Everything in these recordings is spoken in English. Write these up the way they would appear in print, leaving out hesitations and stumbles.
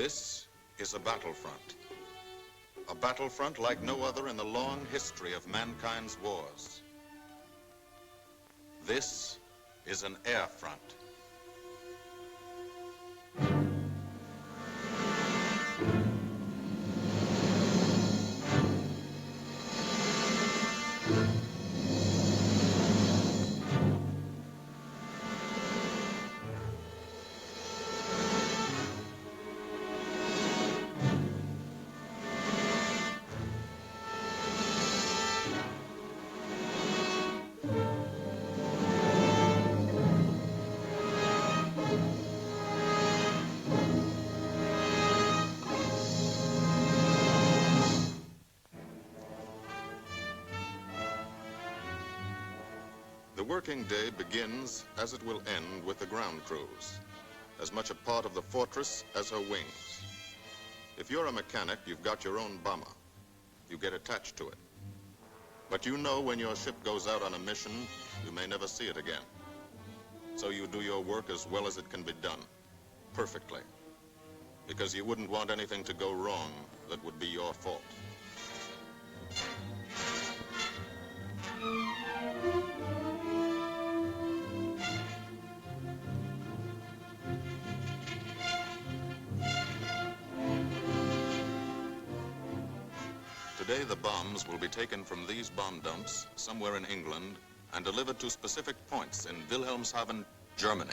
This is a battlefront. A battlefront like no other in the long history of mankind's wars. This is an air front. The working day begins, as it will end, with the ground crews, as much a part of the fortress as her wings. If you're a mechanic, you've got your own bomber. You get attached to it. But you know when your ship goes out on a mission, you may never see it again. So you do your work as well as it can be done, perfectly, because you wouldn't want anything to go wrong that would be your fault. Today, the bombs will be taken from these bomb dumps somewhere in England and delivered to specific points in Wilhelmshaven, Germany.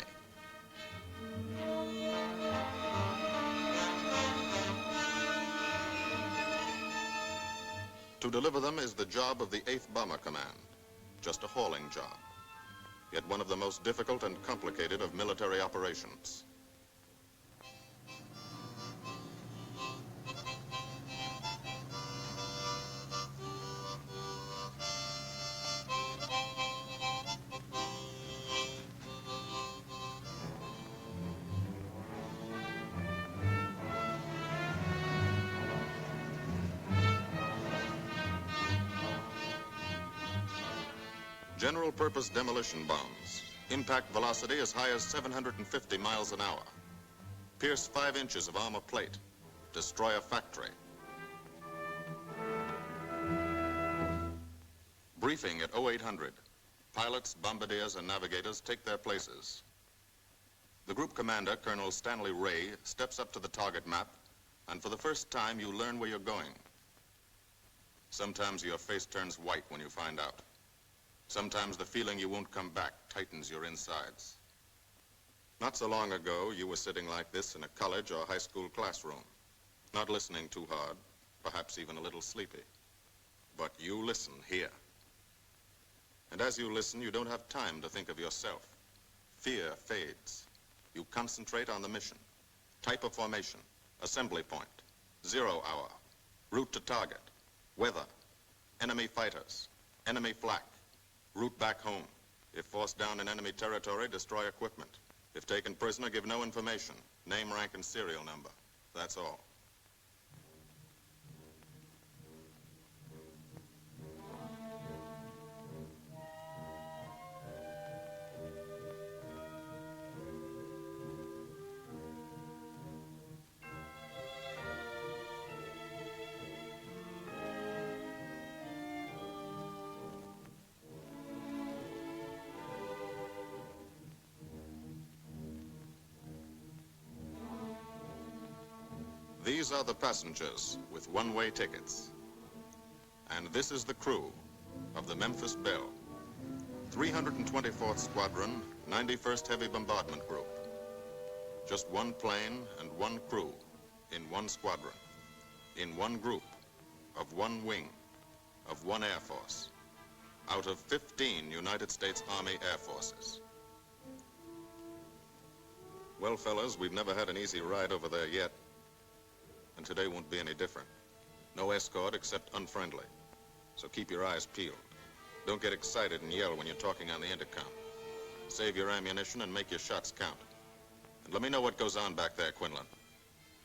To deliver them is the job of the 8th Bomber Command, just a hauling job, yet one of the most difficult and complicated of military operations. General-purpose demolition bombs, impact velocity as high as 750 miles an hour, pierce 5 inches of armor plate, destroy a factory. Briefing at 0800. Pilots, bombardiers, and navigators take their places. The group commander, Colonel Stanley Ray, steps up to the target map, and for the first time you learn where you're going. Sometimes your face turns white when you find out. Sometimes the feeling you won't come back tightens your insides. Not so long ago, you were sitting like this in a college or high school classroom, not listening too hard, perhaps even a little sleepy. But you listen here. And as you listen, you don't have time to think of yourself. Fear fades. You concentrate on the mission, type of formation, assembly point, 0 hour, route to target, weather, enemy fighters, enemy flak, route back home. If forced down in enemy territory, destroy equipment. If taken prisoner, give no information. Name, rank, and serial number. That's all. These are the passengers with one-way tickets. And this is the crew of the Memphis Belle, 324th Squadron, 91st Heavy Bombardment Group. Just one plane and one crew in one squadron, in one group, of one wing, of one Air Force, out of 15 United States Army Air Forces. Well, fellas, we've never had an easy ride over there yet. And today won't be any different. No escort except unfriendly. So keep your eyes peeled. Don't get excited and yell when you're talking on the intercom. Save your ammunition and make your shots count. And let me know what goes on back there, Quinlan.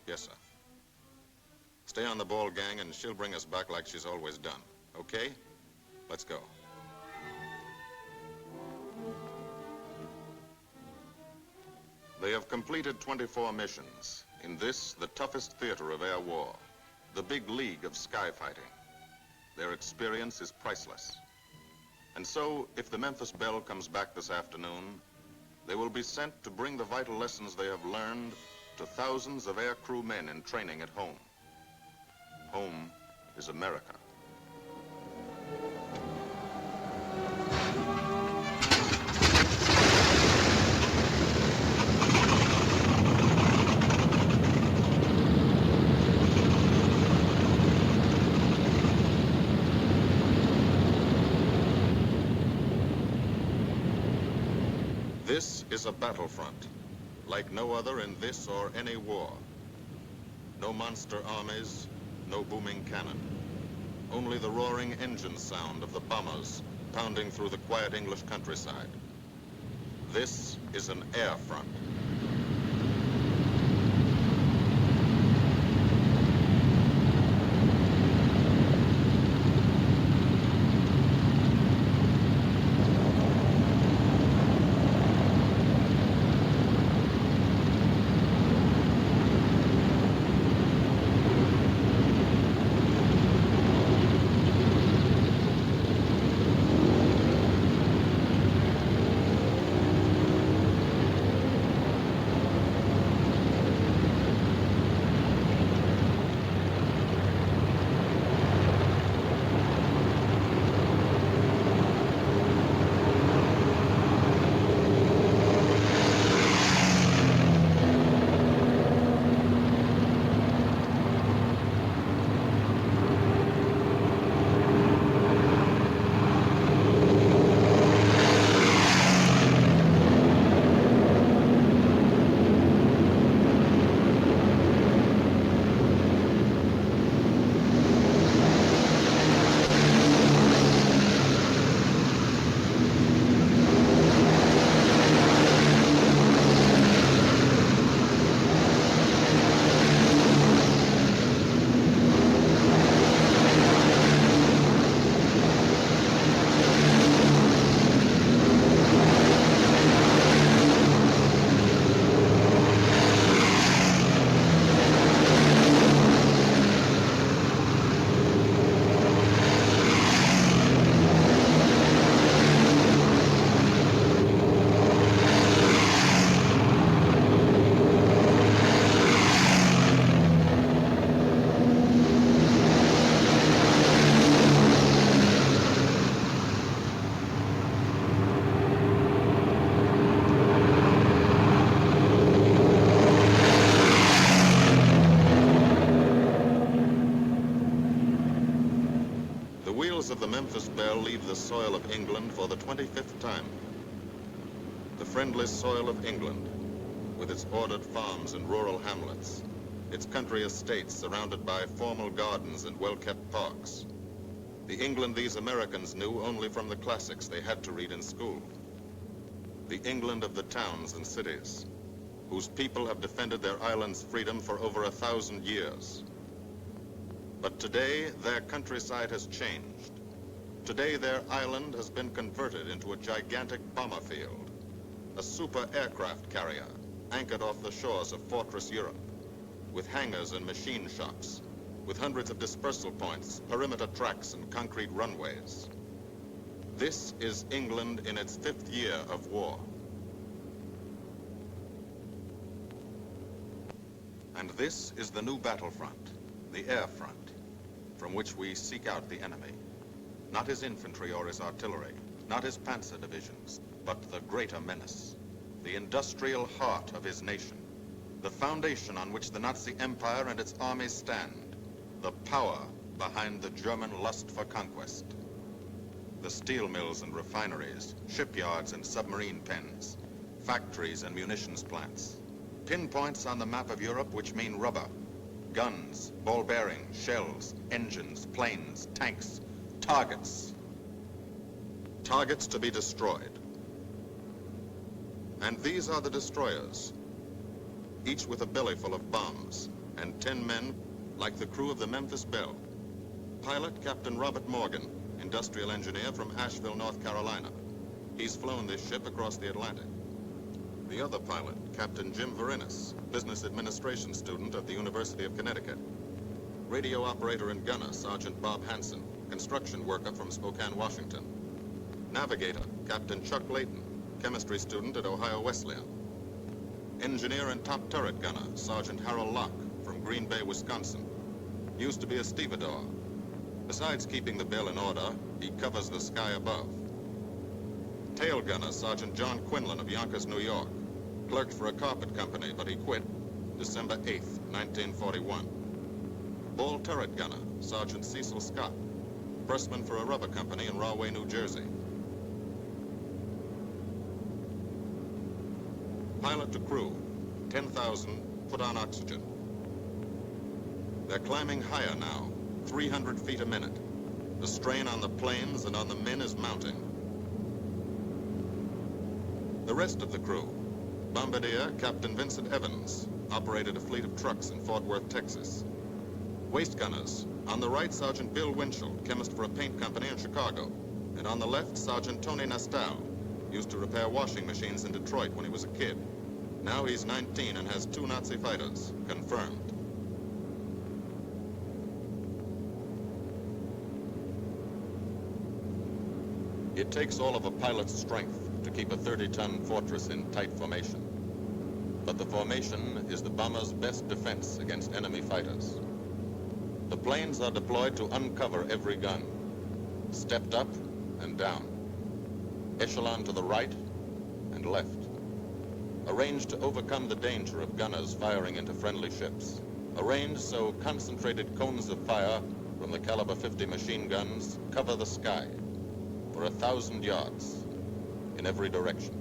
Yes, sir. Stay on the ball, gang, and she'll bring us back like she's always done. Okay? Let's go. They have completed 24 missions in this, the toughest theater of air war, the big league of sky fighting. Their experience is priceless. And so, if the Memphis Belle comes back this afternoon, they will be sent to bring the vital lessons they have learned to thousands of aircrew men in training at home. Home is America. This is a battlefront, like no other in this or any war. No monster armies, no booming cannon. Only the roaring engine sound of the bombers pounding through the quiet English countryside. This is an air front. The wheels of the Memphis Belle leave the soil of England for the 25th time. The friendless soil of England, with its ordered farms and rural hamlets, its country estates surrounded by formal gardens and well-kept parks. The England these Americans knew only from the classics they had to read in school. The England of the towns and cities, whose people have defended their island's freedom for over 1,000 years. But today, their countryside has changed. Today, their island has been converted into a gigantic bomber field, a super aircraft carrier anchored off the shores of Fortress Europe, with hangars and machine shops, with hundreds of dispersal points, perimeter tracks, and concrete runways. This is England in its 5th year of war. And this is the new battlefront, the air front, from which we seek out the enemy. Not his infantry or his artillery, not his panzer divisions, but the greater menace, the industrial heart of his nation, the foundation on which the Nazi Empire and its armies stand, the power behind the German lust for conquest. The steel mills and refineries, shipyards and submarine pens, factories and munitions plants, pinpoints on the map of Europe which mean rubber, guns, ball bearings, shells, engines, planes, tanks, targets. Targets to be destroyed. And these are the destroyers, each with a belly full of bombs, and 10 men like the crew of the Memphis Belle. Pilot Captain Robert Morgan, industrial engineer from Asheville, North Carolina. He's flown this ship across the Atlantic. The other pilot, Captain Jim Verinis, business administration student at the University of Connecticut. Radio operator and gunner, Sergeant Bob Hansen, construction worker from Spokane, Washington. Navigator, Captain Chuck Layton, chemistry student at Ohio Wesleyan. Engineer and top turret gunner, Sergeant Harold Locke, from Green Bay, Wisconsin. Used to be a stevedore. Besides keeping the Belle in order, he covers the sky above. Tail gunner, Sergeant John Quinlan of Yonkers, New York. Clerked for a carpet company, but he quit December 8th, 1941. Ball turret gunner, Sergeant Cecil Scott. Pressman for a rubber company in Rahway, New Jersey. Pilot to crew, 10,000, put on oxygen. They're climbing higher now, 300 feet a minute. The strain on the planes and on the men is mounting. The rest of the crew, Bombardier Captain Vincent Evans, operated a fleet of trucks in Fort Worth, Texas. Waist gunners, on the right, Sergeant Bill Winchell, chemist for a paint company in Chicago. And on the left, Sergeant Tony Nastal, used to repair washing machines in Detroit when he was a kid. Now he's 19 and has 2 Nazi fighters, confirmed. It takes all of a pilot's strength to keep a 30-ton fortress in tight formation. But the formation is the bomber's best defense against enemy fighters. The planes are deployed to uncover every gun, stepped up and down, echelon to the right and left, arranged to overcome the danger of gunners firing into friendly ships, arranged so concentrated cones of fire from the caliber 50 machine guns cover the sky for 1,000 yards in every direction.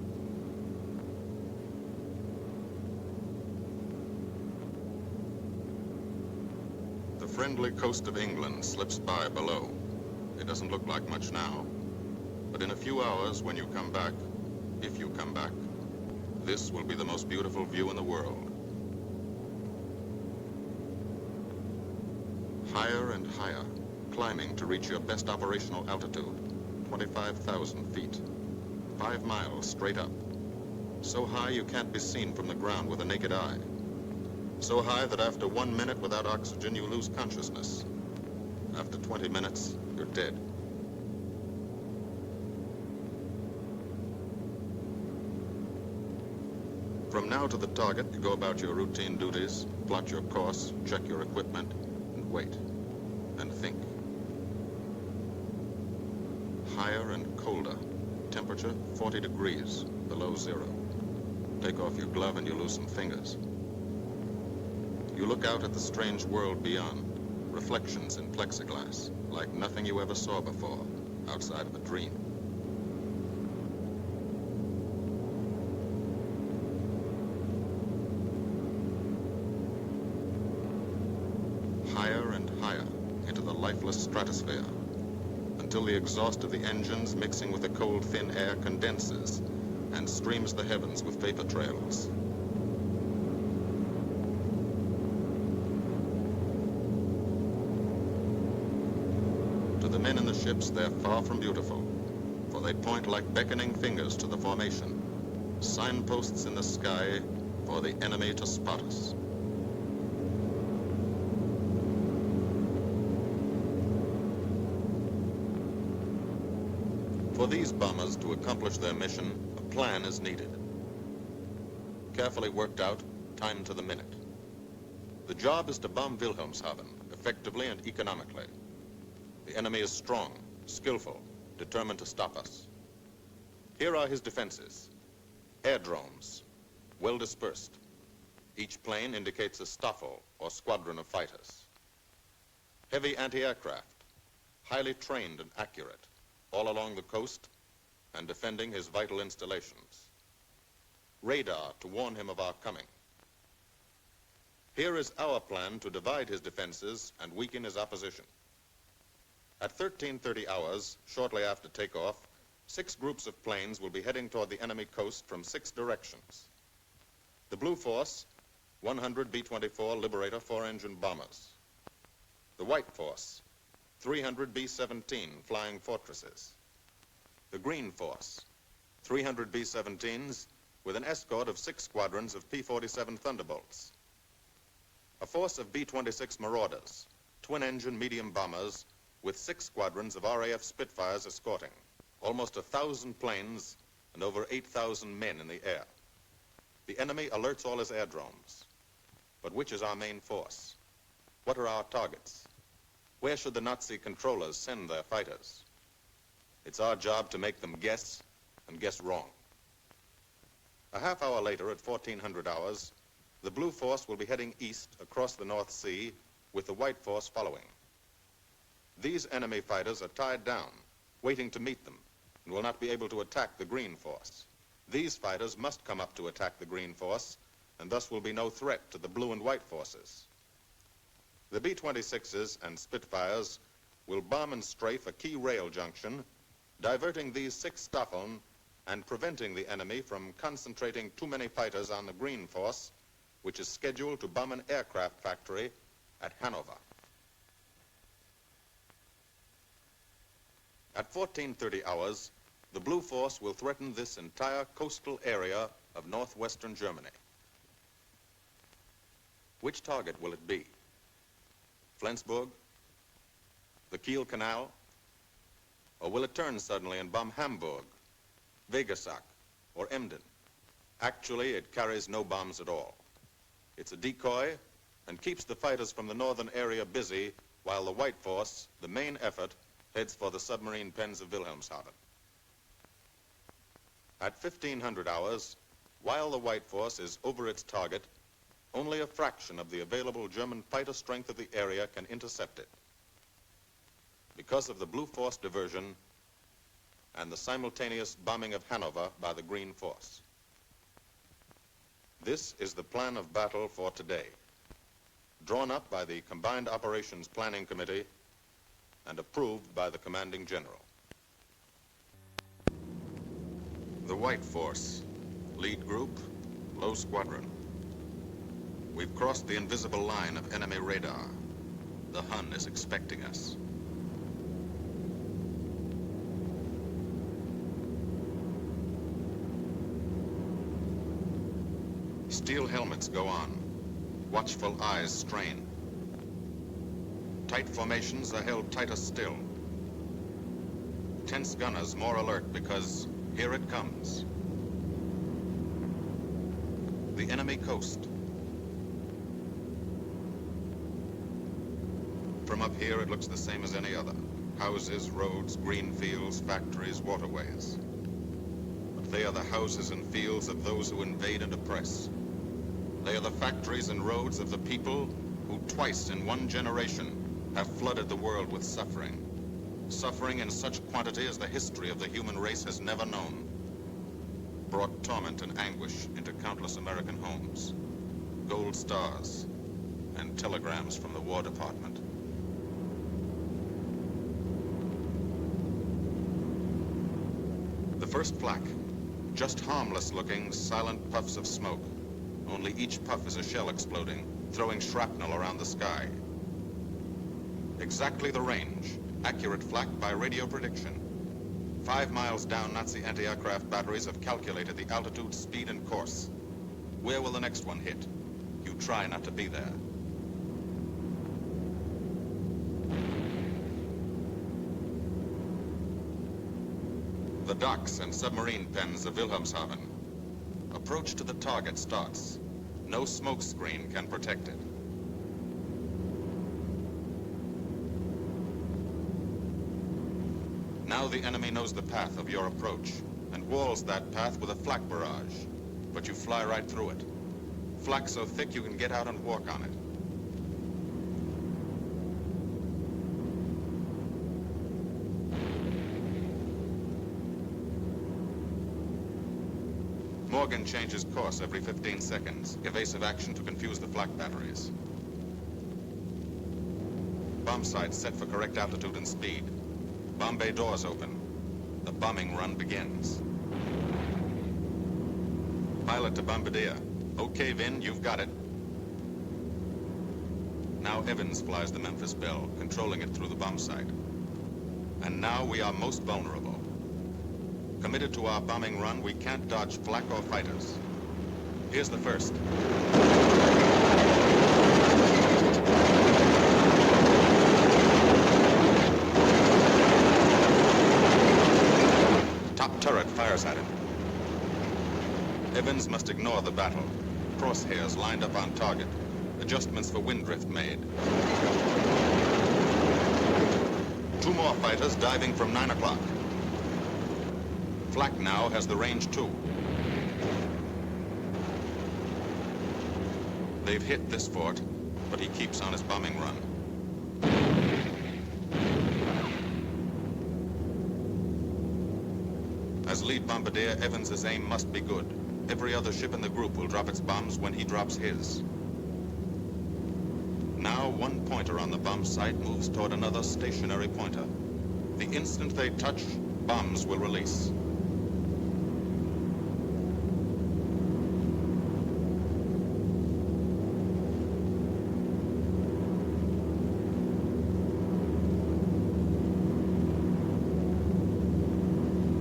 The friendly coast of England slips by below. It doesn't look like much now, but in a few hours when you come back, if you come back, this will be the most beautiful view in the world. Higher and higher, climbing to reach your best operational altitude, 25,000 feet. 5 miles straight up. So high you can't be seen from the ground with a naked eye. So high that after 1 minute without oxygen, you lose consciousness. After 20 minutes, you're dead. From now to the target, you go about your routine duties, plot your course, check your equipment, and wait, and think. Higher and colder. Temperature 40 degrees, below zero. Take off your glove and you lose some fingers. You look out at the strange world beyond, reflections in plexiglass, like nothing you ever saw before, outside of a dream. Higher and higher into the lifeless stratosphere, until the exhaust of the engines mixing with the cold, thin air condenses and streams the heavens with vapor trails. To the men in the ships, they're far from beautiful, for they point like beckoning fingers to the formation, signposts in the sky for the enemy to spot us. For these bombers to accomplish their mission, a plan is needed. Carefully worked out, timed to the minute. The job is to bomb Wilhelmshaven effectively and economically. The enemy is strong, skillful, determined to stop us. Here are his defenses. Airdromes, well dispersed. Each plane indicates a staffel or squadron of fighters. Heavy anti-aircraft, highly trained and accurate, all along the coast and defending his vital installations. Radar to warn him of our coming. Here is our plan to divide his defenses and weaken his opposition. At 13:30 hours, shortly after takeoff, 6 groups of planes will be heading toward the enemy coast from 6 directions. The Blue Force, 100 B-24 Liberator 4-engine bombers. The White Force, 300 B-17 Flying Fortresses. The Green Force, 300 B-17s with an escort of 6 squadrons of P-47 Thunderbolts. A force of B-26 Marauders, twin-engine medium bombers, with 6 squadrons of RAF Spitfires escorting. Almost 1,000 planes and over 8,000 men in the air. The enemy alerts all his aerodromes. But which is our main force? What are our targets? Where should the Nazi controllers send their fighters? It's our job to make them guess, and guess wrong. A half hour later, at 1400 hours, the Blue Force will be heading east across the North Sea, with the White Force following. These enemy fighters are tied down, waiting to meet them, and will not be able to attack the Green Force. These fighters must come up to attack the Green Force, and thus will be no threat to the Blue and White Forces. The B-26s and Spitfires will bomb and strafe a key rail junction, diverting these 6 Staffeln and preventing the enemy from concentrating too many fighters on the Green Force, which is scheduled to bomb an aircraft factory at Hanover. At 1430 hours, the Blue Force will threaten this entire coastal area of northwestern Germany. Which target will it be? Flensburg? The Kiel Canal? Or will it turn suddenly and bomb Hamburg, Wegesack, or Emden? Actually, it carries no bombs at all. It's a decoy and keeps the fighters from the northern area busy while the White Force, the main effort, heads for the submarine pens of Wilhelmshaven. At 1500 hours, while the White Force is over its target, only a fraction of the available German fighter strength of the area can intercept it. Because of the Blue Force diversion and the simultaneous bombing of Hanover by the Green Force. This is the plan of battle for today, drawn up by the Combined Operations Planning Committee and approved by the Commanding General. The White Force, lead group, low squadron. We've crossed the invisible line of enemy radar. The Hun is expecting us. Steel helmets go on. Watchful eyes strain. Tight formations are held tighter still. Tense gunners more alert because here it comes. The enemy coast. From up here, it looks the same as any other. Houses, roads, green fields, factories, waterways. But they are the houses and fields of those who invade and oppress. They are the factories and roads of the people who twice in one generation have flooded the world with suffering. Suffering in such quantity as the history of the human race has never known. Brought torment and anguish into countless American homes. Gold stars and telegrams from the War Department. The first flak, just harmless-looking, silent puffs of smoke. Only each puff is a shell exploding, throwing shrapnel around the sky. Exactly the range, accurate flak by radio prediction. 5 miles down, Nazi anti-aircraft batteries have calculated the altitude, speed, and course. Where will the next one hit? You try not to be there. The docks and submarine pens of Wilhelmshaven. Approach to the target starts. No smoke screen can protect it. Now the enemy knows the path of your approach and walls that path with a flak barrage, but you fly right through it. Flak so thick you can get out and walk on it. Morgan changes course every 15 seconds. Evasive action to confuse the flak batteries. Bomb sights set for correct altitude and speed. Bomb bay doors open. The bombing run begins. Pilot to Bombardier. Okay, Vin, you've got it. Now Evans flies the Memphis Belle, controlling it through the bomb sight. And now we are most vulnerable. Committed to our bombing run, we can't dodge flak or fighters. Here's the first. Top turret fires at him. Evans must ignore the battle. Crosshairs lined up on target. Adjustments for wind drift made. 2 more fighters diving from 9 o'clock. Flak now has the range too. They've hit this fort, but he keeps on his bombing run. As lead bombardier, Evans's aim must be good. Every other ship in the group will drop its bombs when he drops his. Now, one pointer on the bomb site moves toward another stationary pointer. The instant they touch, bombs will release.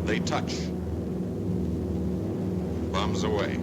They touch. Bombs away.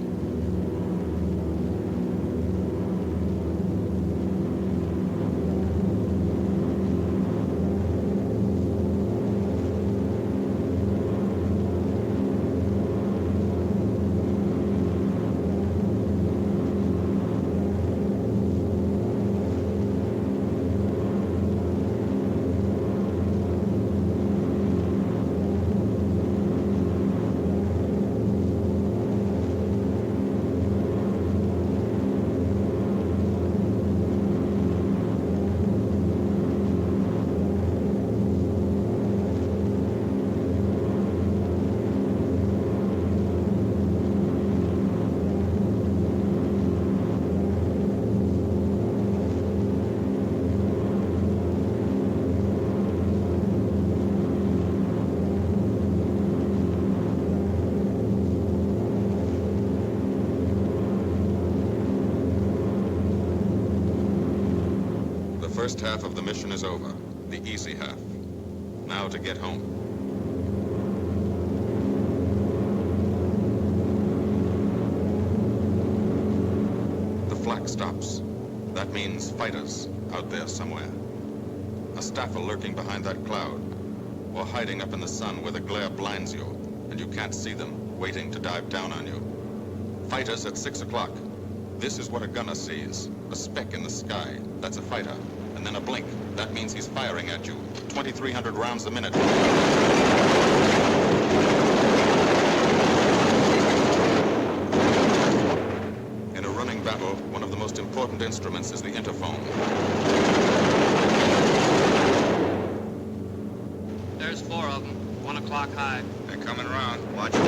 The first half of the mission is over, the easy half. Now to get home. The flak stops. That means fighters out there somewhere. A staffer lurking behind that cloud, or hiding up in the sun where the glare blinds you, and you can't see them, waiting to dive down on you. Fighters at 6 o'clock. This is what a gunner sees. A speck in the sky. That's a fighter. And then a blink. That means he's firing at you. 2,300 rounds a minute. In a running battle, one of the most important instruments is the interphone. There's 4 of them. 1 o'clock high. They're coming around. Watch them.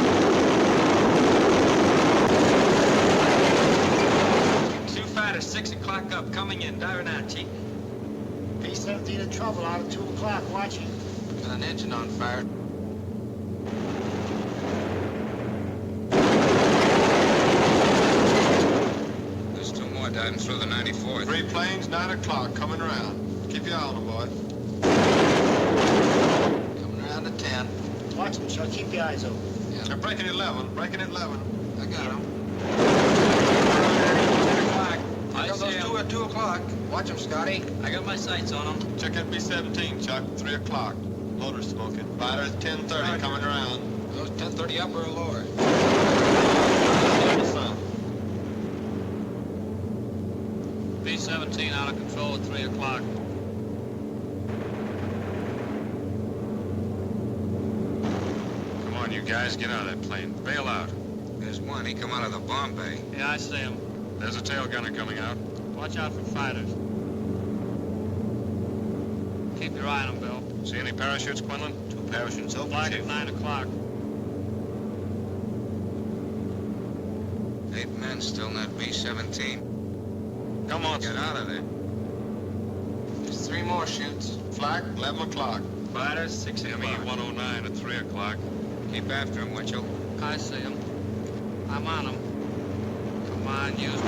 2 fighters, 6 o'clock up, coming in. Diving out, Chief. B-17 in trouble out at 2 o'clock, watching. Got an engine on fire. There's 2 more diving through the 94th. 3 planes, 9 o'clock, coming around. Keep your eye on them, boy. Coming around at 10. Watch them, Chuck. Keep your eyes open. Yeah. They're breaking at 11, breaking at 11. I got them. I got those 2 at 2 o'clock. Watch them, Scotty. I got my sights on them. Check that B-17, Chuck, 3 o'clock. Loader's smoking. Fighters, 10:30, coming around. Those 10:30 upper or lower? Sun. B-17 out of control at 3 o'clock. Come on, you guys, get out of that plane. Bail out. There's one. He come out of the bomb bay. Yeah, I see him. There's a tail gunner coming out. Watch out for fighters. Keep your eye on them, Bill. See any parachutes, Quinlan? 2 parachutes. Flag at 9 o'clock. 8 men still in that B-17. Come on, Get out of there. There's 3 more shoots. Flak, 11 o'clock. Fighters, 6 o'clock. ME-109 at 3 o'clock. Keep after him, Winchell. I see him. I'm on him. Come on, use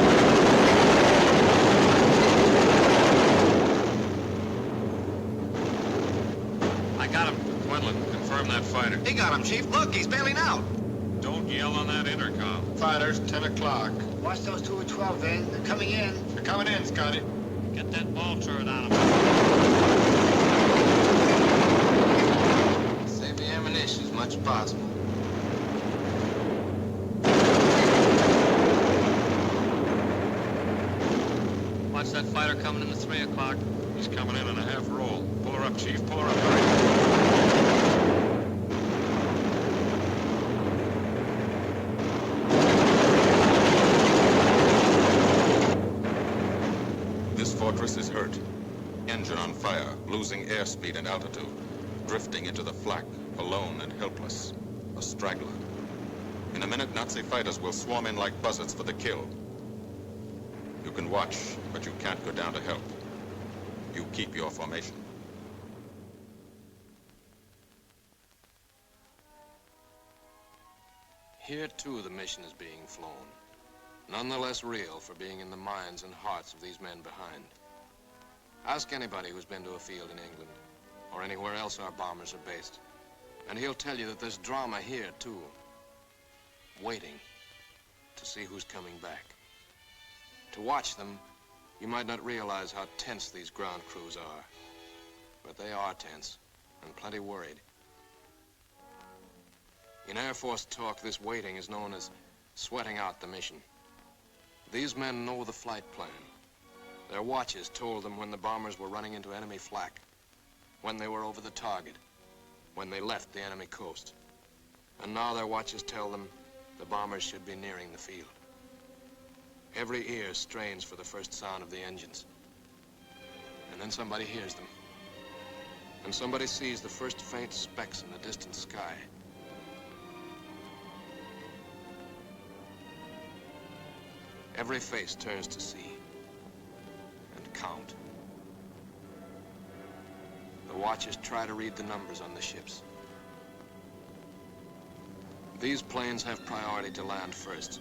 I got him. Quinlan, confirm confirm that fighter. He got him, Chief. Look, he's bailing out. Don't yell on that intercom. Fighters, 10 o'clock. Watch those 2 at 12, Van. They're coming in. They're coming in, Scotty. Get that ball turret on him. Save the ammunition as much as possible. Watch that fighter coming in the 3 o'clock. He's coming in a half roll. Pull her up, Chief. Pull her up. Hurry. This fortress is hurt. Engine on fire, losing airspeed and altitude, drifting into the flak, alone and helpless. A straggler. In a minute, Nazi fighters will swarm in like buzzards for the kill. You can watch, but you can't go down to help. You keep your formation. Here, too, the mission is being flown. None the less real for being in the minds and hearts of these men behind. Ask anybody who's been to a field in England, or anywhere else our bombers are based, and he'll tell you that there's drama here, too. Waiting to see who's coming back. To watch them, you might not realize how tense these ground crews are. But they are tense, and plenty worried. In Air Force talk, this waiting is known as sweating out the mission. These men know the flight plan. Their watches told them when the bombers were running into enemy flak, when they were over the target, when they left the enemy coast. And now their watches tell them the bombers should be nearing the field. Every ear strains for the first sound of the engines. And then somebody hears them. And somebody sees the first faint specks in the distant sky. Every face turns to see and count. The watchers try to read the numbers on the ships. These planes have priority to land first.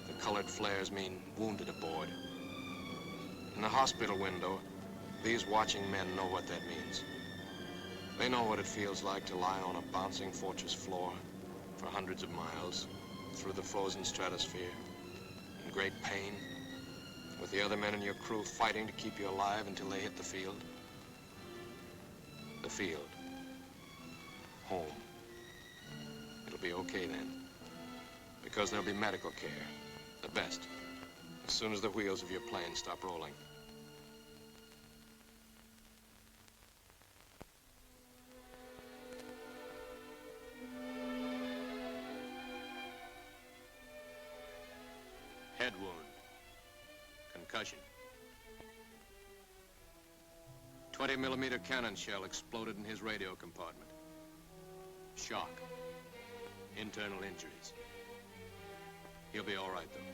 The colored flares mean wounded aboard. In the hospital window, these watching men know what that means. They know what it feels like to lie on a bouncing fortress floor for hundreds of miles through the frozen stratosphere. In great pain, with the other men in your crew fighting to keep you alive until they hit the field. The field. Home. It'll be okay then, because there'll be medical care, the best, as soon as the wheels of your plane stop rolling. Head wound. Concussion. 20-millimeter cannon shell exploded in his radio compartment. Shock. Internal injuries. He'll be all right, though.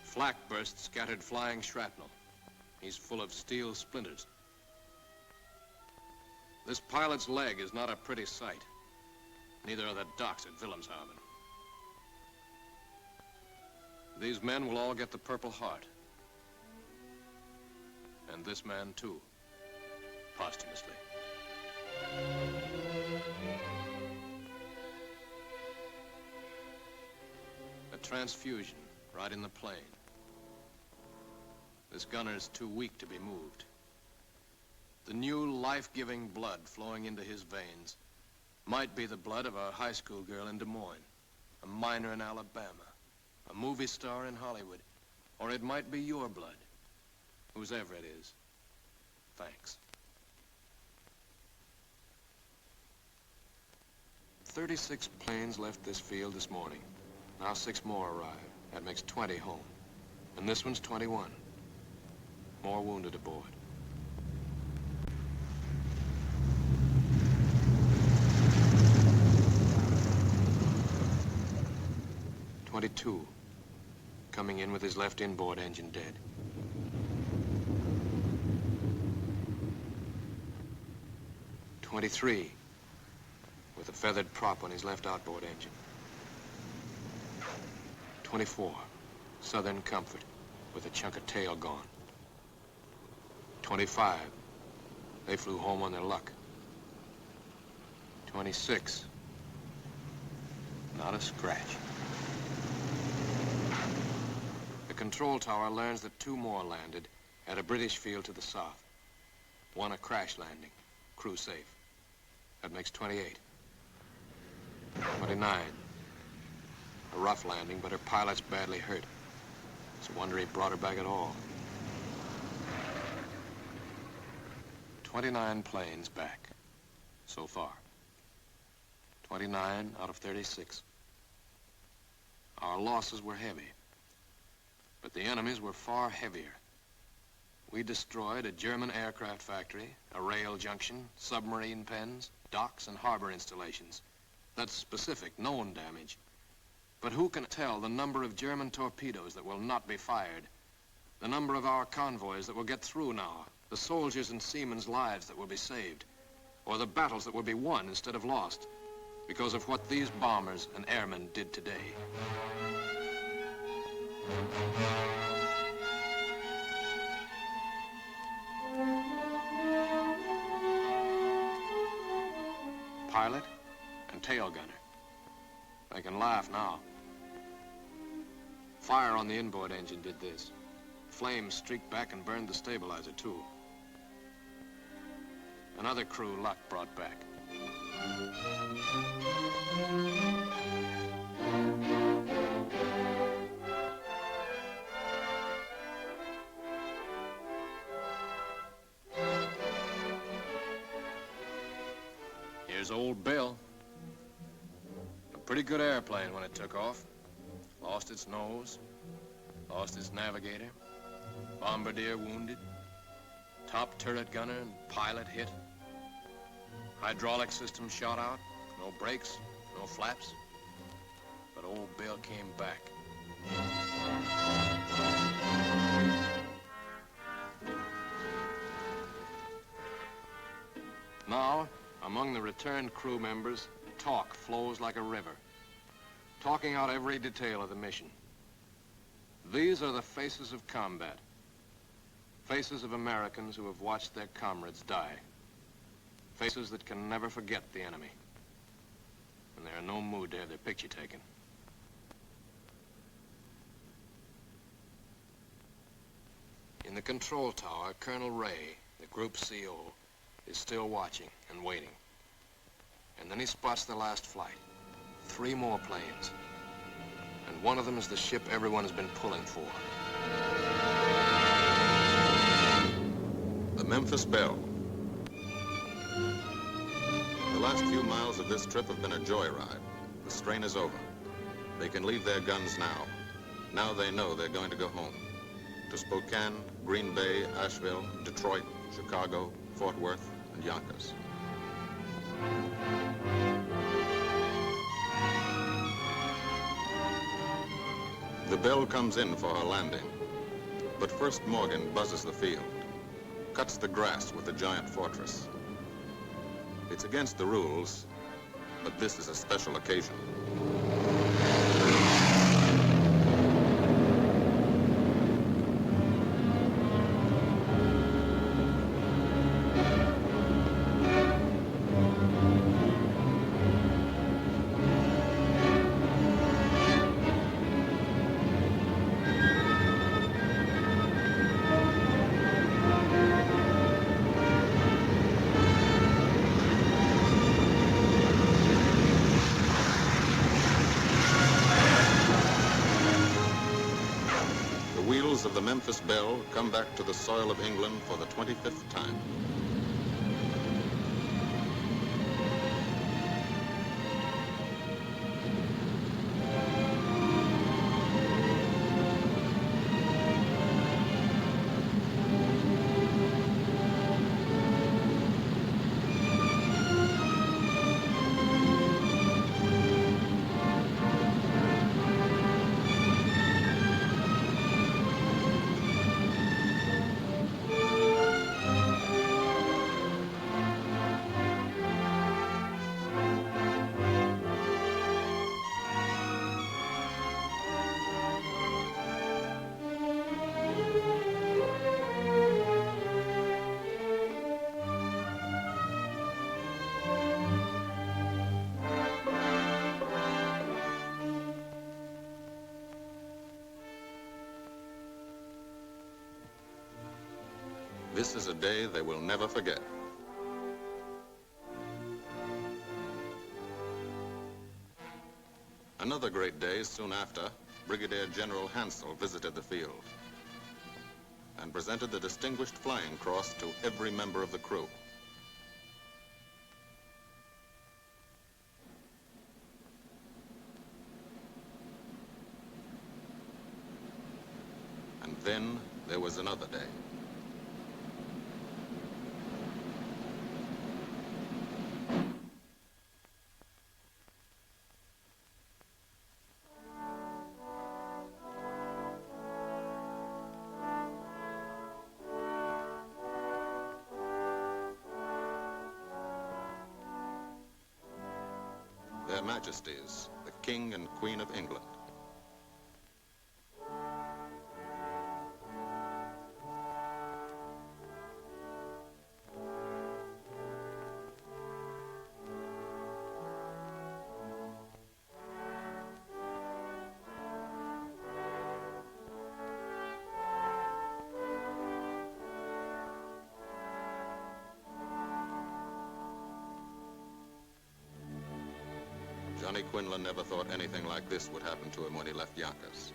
Flak burst scattered flying shrapnel. He's full of steel splinters. This pilot's leg is not a pretty sight. Neither are the docks at Wilhelmshaven. These men will all get the Purple Heart. And this man, too, posthumously. A transfusion right in the plane. This gunner's too weak to be moved. The new life-giving blood flowing into his veins might be the blood of a high school girl in Des Moines, a miner in Alabama, a movie star in Hollywood, or it might be your blood, whosever it is. Thanks. 36 planes left this field this morning. Now 6 more arrive. That makes 20 home. And this one's 21. More wounded aboard. .22, coming in with his left inboard engine dead. .23, with a feathered prop on his left outboard engine. 24, Southern Comfort, with a chunk of tail gone. 25, they flew home on their luck. 26. Not a scratch. The control tower learns that 2 more landed at a British field to the south. 1 a crash landing, crew safe. That makes 28. 29. A rough landing, but her pilot's badly hurt. It's a wonder he brought her back at all. 29 planes back, so far. 29 out of 36. Our losses were heavy, but the enemy's were far heavier. We destroyed a German aircraft factory, a rail junction, submarine pens, docks, and harbor installations. That's specific, known damage. But who can tell the number of German torpedoes that will not be fired, the number of our convoys that will get through now, the soldiers' and seamen's lives that will be saved, or the battles that will be won instead of lost because of what these bombers and airmen did today. Pilot and tail gunner. They can laugh now. Fire on the inboard engine did this. Flames streaked back and burned the stabilizer, too. Another crew luck brought back. Here's old Belle. A pretty good airplane when it took off. Lost its nose, lost its navigator, bombardier wounded, top turret gunner and pilot hit. Hydraulic system shot out, no brakes, no flaps. But old Belle came back. Now, among the returned crew members, talk flows like a river, talking out every detail of the mission. These are the faces of combat, faces of Americans who have watched their comrades die, faces that can never forget the enemy, and they're in no mood to have their picture taken. In the control tower, Colonel Ray, the group CO, is still watching and waiting. And then he spots the last flight. 3 more planes. And one of them is the ship everyone has been pulling for. The Memphis Belle. The last few miles of this trip have been a joyride. The strain is over. They can leave their guns now. Now they know they're going to go home. To Spokane, Green Bay, Asheville, Detroit, Chicago, Fort Worth, and Yonkers. The Belle comes in for her landing. But first Morgan buzzes the field, cuts the grass with the giant fortress. It's against the rules, but this is a special occasion. Of the Memphis Belle come back to the soil of England for the 25th time. This is a day they will never forget. Another great day soon after, Brigadier General Hansel visited the field and presented the Distinguished Flying Cross to every member of the crew. And then there was another day. Their Majesties, the King and Queen of England. Johnny Quinlan never thought anything like this would happen to him when he left Yonkers.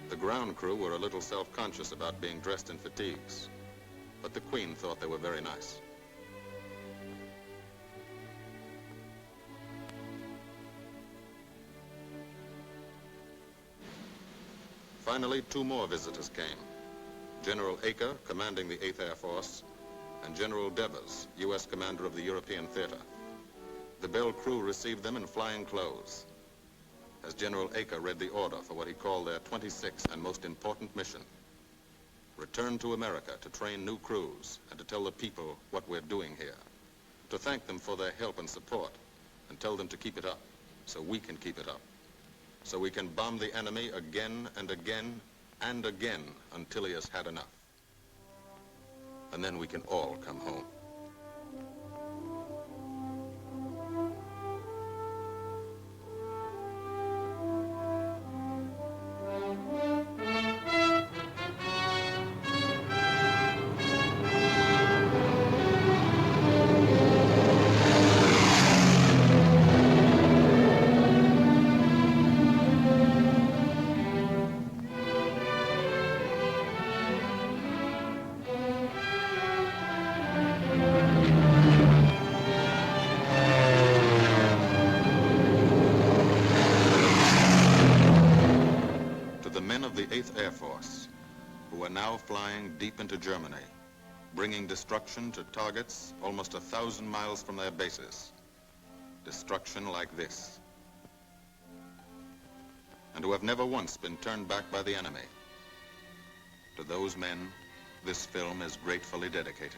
The ground crew were a little self-conscious about being dressed in fatigues, but the Queen thought they were very nice. Finally, two more visitors came. General Acre, commanding the 8th Air Force, and General Devers, U.S. commander of the European Theater. The Belle crew received them in flying clothes, as General Acre read the order for what he called their 26th and most important mission. Return to America to train new crews and to tell the people what we're doing here. To thank them for their help and support and tell them to keep it up so we can keep it up. So we can bomb the enemy again and again and again until he has had enough. And then we can all come home. The 8th Air Force, who are now flying deep into Germany, bringing destruction to targets almost 1,000 miles from their bases. Destruction like this. And who have never once been turned back by the enemy. To those men, this film is gratefully dedicated.